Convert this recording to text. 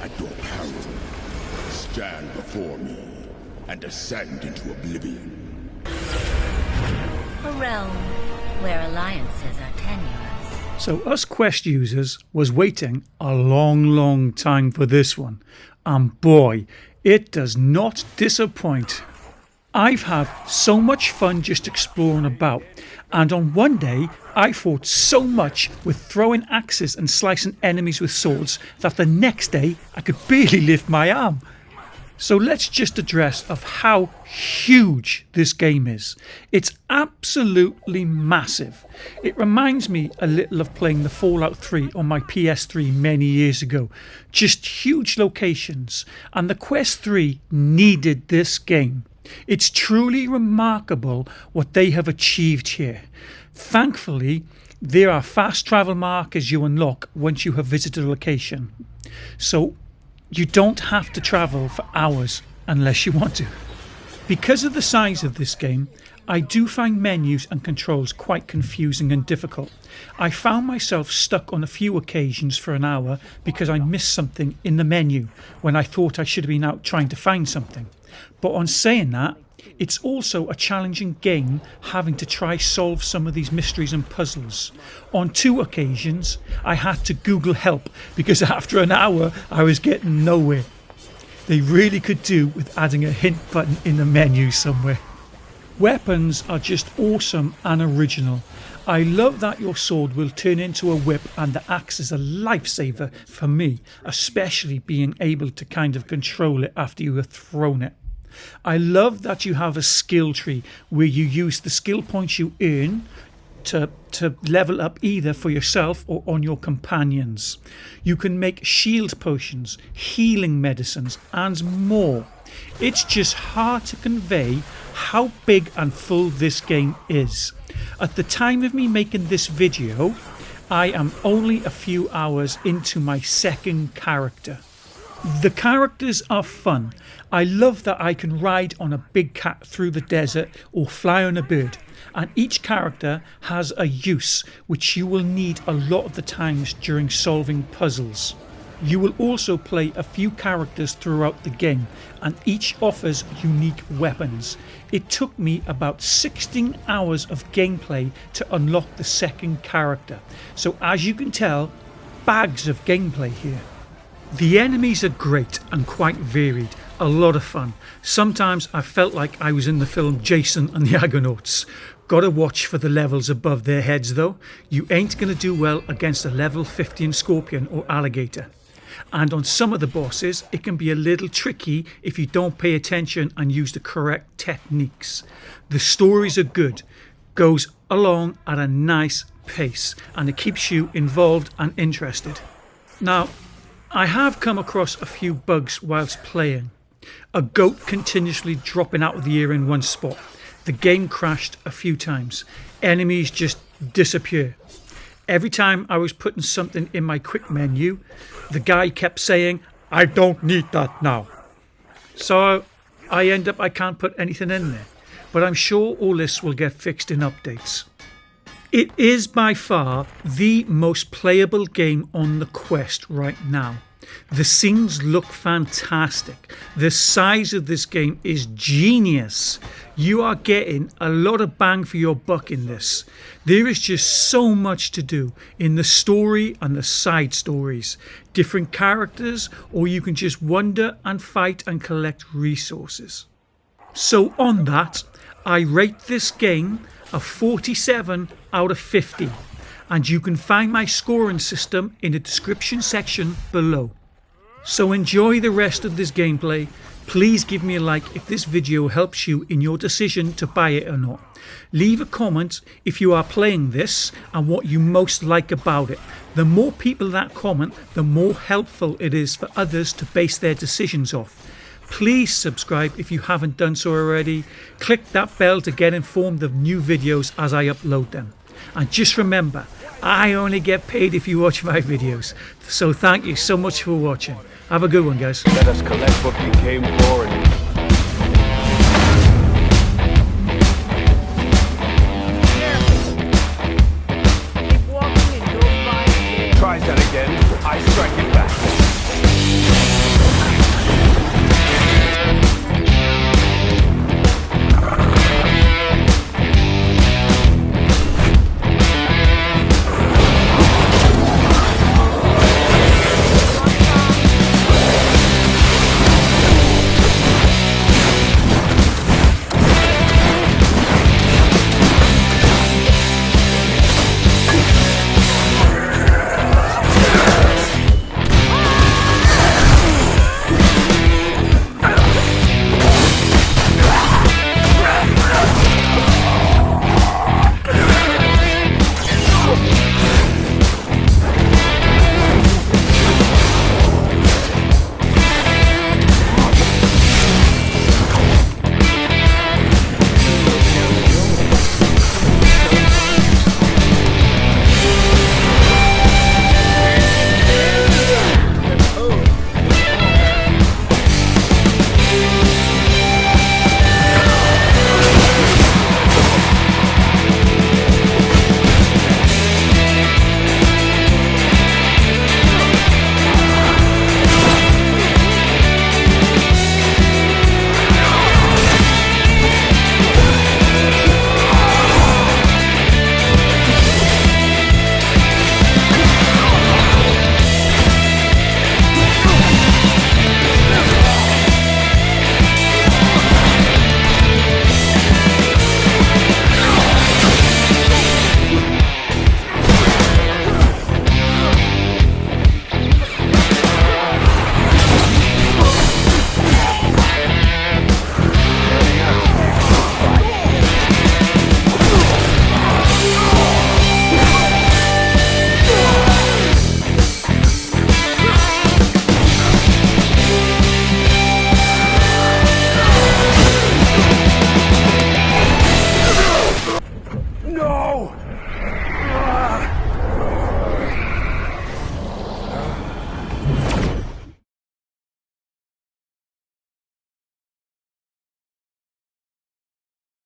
at your peril. Stand before me and descend into oblivion. A realm where alliances are tenuous. So us Quest users was waiting a long time for this one, and boy, it does not disappoint. I've had so much fun just exploring about, and on one day I fought so much with throwing axes and slicing enemies with swords that the next day I could barely lift my arm. So let's just address of how huge this game is. It's absolutely massive. It reminds me a little of playing the Fallout 3 on my PS3 many years ago. Just huge locations, and the Quest 3 needed this game. It's truly remarkable what they have achieved here. Thankfully, there are fast travel markers you unlock once you have visited a location. So you don't have to travel for hours unless you want to. Because of the size of this game, I do find menus and controls quite confusing and difficult. I found myself stuck on a few occasions for an hour because I missed something in the menu when I thought I should have been out trying to find something. But on saying that, it's also a challenging game having to try solve some of these mysteries and puzzles. On 2 occasions, I had to Google help because after an hour I was getting nowhere. They really could do with adding a hint button in the menu somewhere. Weapons are just awesome and original. I love that your sword will turn into a whip, and the axe is a lifesaver for me, especially being able to kind of control it after you have thrown it. I love that you have a skill tree where you use the skill points you earn to level up either for yourself or on your companions. You can make shield potions, healing medicines and more. It's just hard to convey how big and full this game is. At the time of me making this video, I am only a few hours into my second character. The characters are fun. I love that I can ride on a big cat through the desert or fly on a bird, and each character has a use which you will need a lot of the times during solving puzzles. You will also play a few characters throughout the game, and each offers unique weapons. It took me about 16 hours of gameplay to unlock the second character, so as you can tell, bags of gameplay here. The enemies are great and quite varied, a lot of fun. Sometimes I felt like I was in the film Jason and the Argonauts. Gotta watch for the levels above their heads though. You ain't gonna do well against a level 15 scorpion or alligator. And on some of the bosses it can be a little tricky if you don't pay attention and use the correct techniques. The stories are good, goes along at a nice pace, and it keeps you involved and interested. Now, I have come across a few bugs whilst playing. A goat continuously dropping out of the air in one spot. The game crashed a few times. Enemies just disappear. Every time I was putting something in my quick menu, the guy kept saying, "I don't need that now." So I can't put anything in there. But I'm sure all this will get fixed in updates. It is by far the most playable game on the Quest right now. The scenes look fantastic. The size of this game is genius. You are getting a lot of bang for your buck in this. There is just so much to do in the story and the side stories. Different characters, or you can just wander and fight and collect resources. So on that, I rate this game a 47 out of 50, and you can find my scoring system in the description section below. So enjoy the rest of this gameplay. Please give me a like if this video helps you in your decision to buy it or not. Leave a comment if you are playing this and what you most like about it. The more people that comment, the more helpful it is for others to base their decisions off. Please subscribe if you haven't done so already. Click that bell to get informed of new videos as I upload them. And just remember, I only get paid if you watch my videos. So thank you so much for watching. Have a good one, guys. Let us collect what we came for and